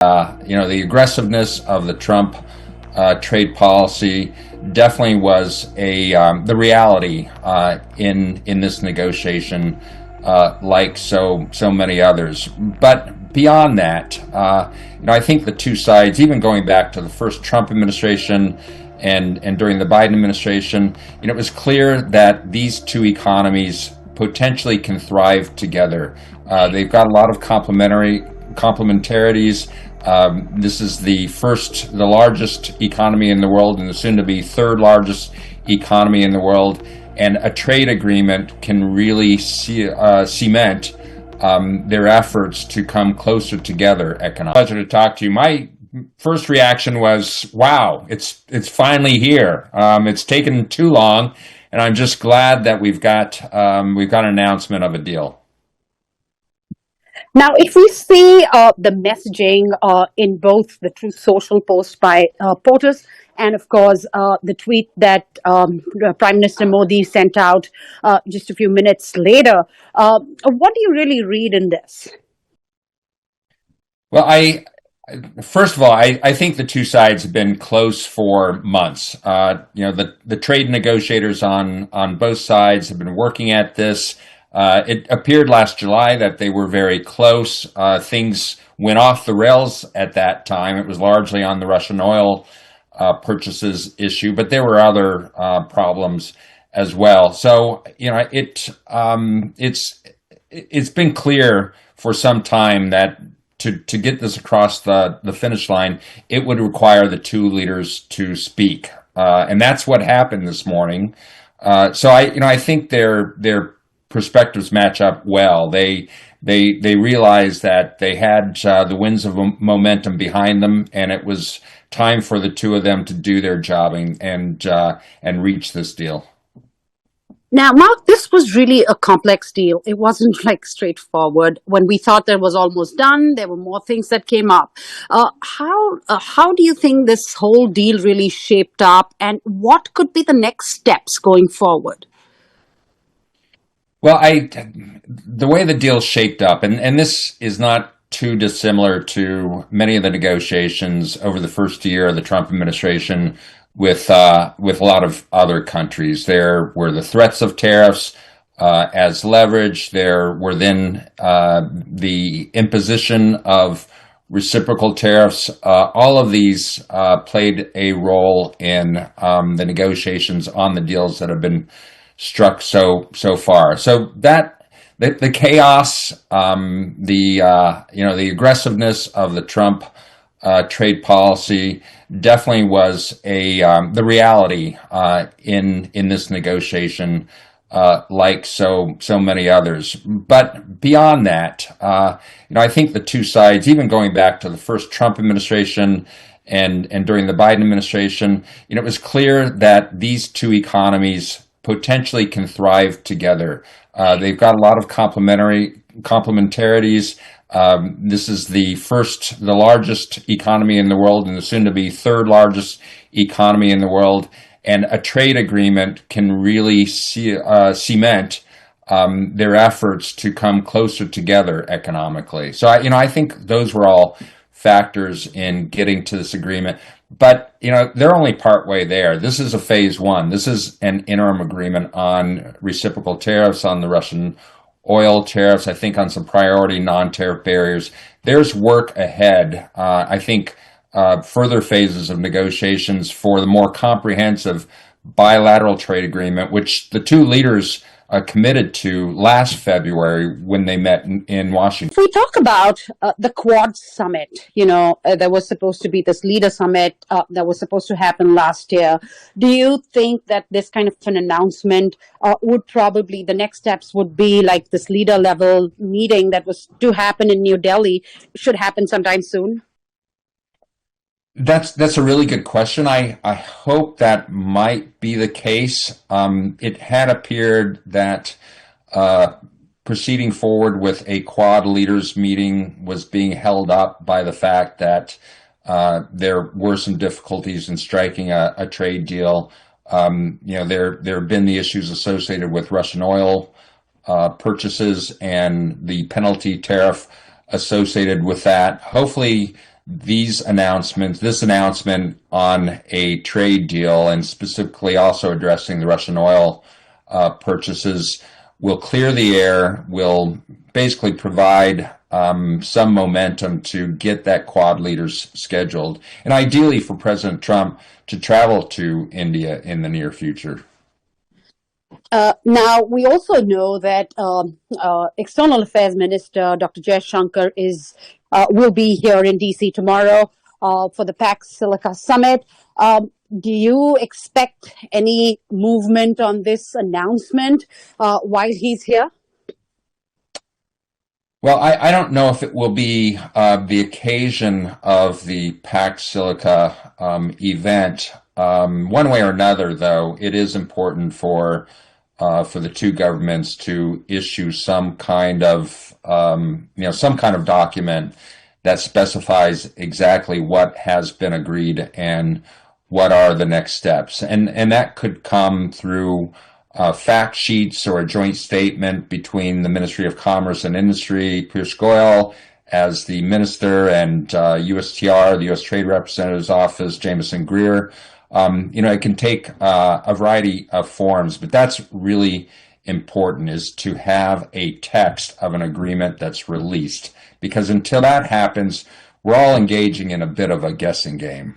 The aggressiveness of the Trump trade policy definitely was the reality in this negotiation, like so many others. But beyond that, I think the two sides, even going back to the first Trump administration and during the Biden administration, it was clear that these two economies potentially can thrive together. They've got a lot of complementarities. This is the largest economy in the world and the soon-to-be third largest economy in the world. And a trade agreement can really cement their efforts to come closer together economically. Pleasure to talk to you. My first reaction was, wow, it's finally here. It's taken too long, and I'm just glad that we've got an announcement of a deal. Now, if we see the messaging in both the Truth Social post by POTUS and, of course, the tweet that Prime Minister Modi sent out just a few minutes later, what do you really read in this? Well, first of all, I think the two sides have been close for months. The trade negotiators on both sides have been working at this. It appeared last July that they were very close. Things went off the rails at that time. It was largely on the Russian oil purchases issue, but there were other problems as well. So it's been clear for some time that to get this across the finish line, it would require the two leaders to speak, and that's what happened this morning. So I think their perspectives match up well. They realized that they had the winds of momentum behind them, and it was time for the two of them to do their jobbing and reach this deal. Now, Mark, this was really a complex deal. It wasn't straightforward. When we thought that was almost done, there were more things that came up. How do you think this whole deal really shaped up, and what could be the next steps going forward? Well, the way the deal shaped up, and this is not too dissimilar to many of the negotiations over the first year of the Trump administration with a lot of other countries. There were the threats of tariffs as leverage. There were then the imposition of reciprocal tariffs. All of these played a role in the negotiations on the deals that have been struck so far. So that the chaos, the aggressiveness of the Trump trade policy definitely was the reality in this negotiation, like so many others. But beyond that, I think the two sides, even going back to the first Trump administration and during the Biden administration, it was clear that these two economies potentially can thrive together. They've got a lot of complementarities. This is the largest economy in the world and the soon-to-be third largest economy in the world. And a trade agreement can really cement their efforts to come closer together economically. So I think those were all factors in getting to this agreement. But, they're only partway there. This is a phase one. This is an interim agreement on reciprocal tariffs, on the Russian oil tariffs, I think on some priority non-tariff barriers. There's work ahead. I think further phases of negotiations for the more comprehensive bilateral trade agreement, which the two leaders committed to last February when they met in Washington. If we talk about the Quad Summit, there was supposed to be this leader summit that was supposed to happen last year. Do you think that this kind of an announcement would probably, the next steps would be like this leader level meeting that was to happen in New Delhi should happen sometime soon? That's a really good question. I hope that might be the case. It had appeared that proceeding forward with a Quad leaders meeting was being held up by the fact that there were some difficulties in striking a trade deal. There have been the issues associated with Russian oil purchases and the penalty tariff associated with that. Hopefully, this announcement on a trade deal, and specifically also addressing the Russian oil purchases, will clear the air, will basically provide some momentum to get that Quad leaders scheduled, and ideally for President Trump to travel to India in the near future. Now, we also know that External Affairs Minister Dr. Jaishankar will be here in DC tomorrow for the Pax Silica Summit. Do you expect any movement on this announcement while he's here? Well, I don't know if it will be the occasion of the Pax Silica event. One way or another, though, it is important for the two governments to issue some kind of document that specifies exactly what has been agreed and what are the next steps, and that could come through fact sheets or a joint statement between the Ministry of Commerce and Industry, Piyush Goyal as the minister, and USTR, the U.S. Trade Representative's Office, Jameson Greer. It can take a variety of forms, but that's really important, is to have a text of an agreement that's released, because until that happens, we're all engaging in a bit of a guessing game.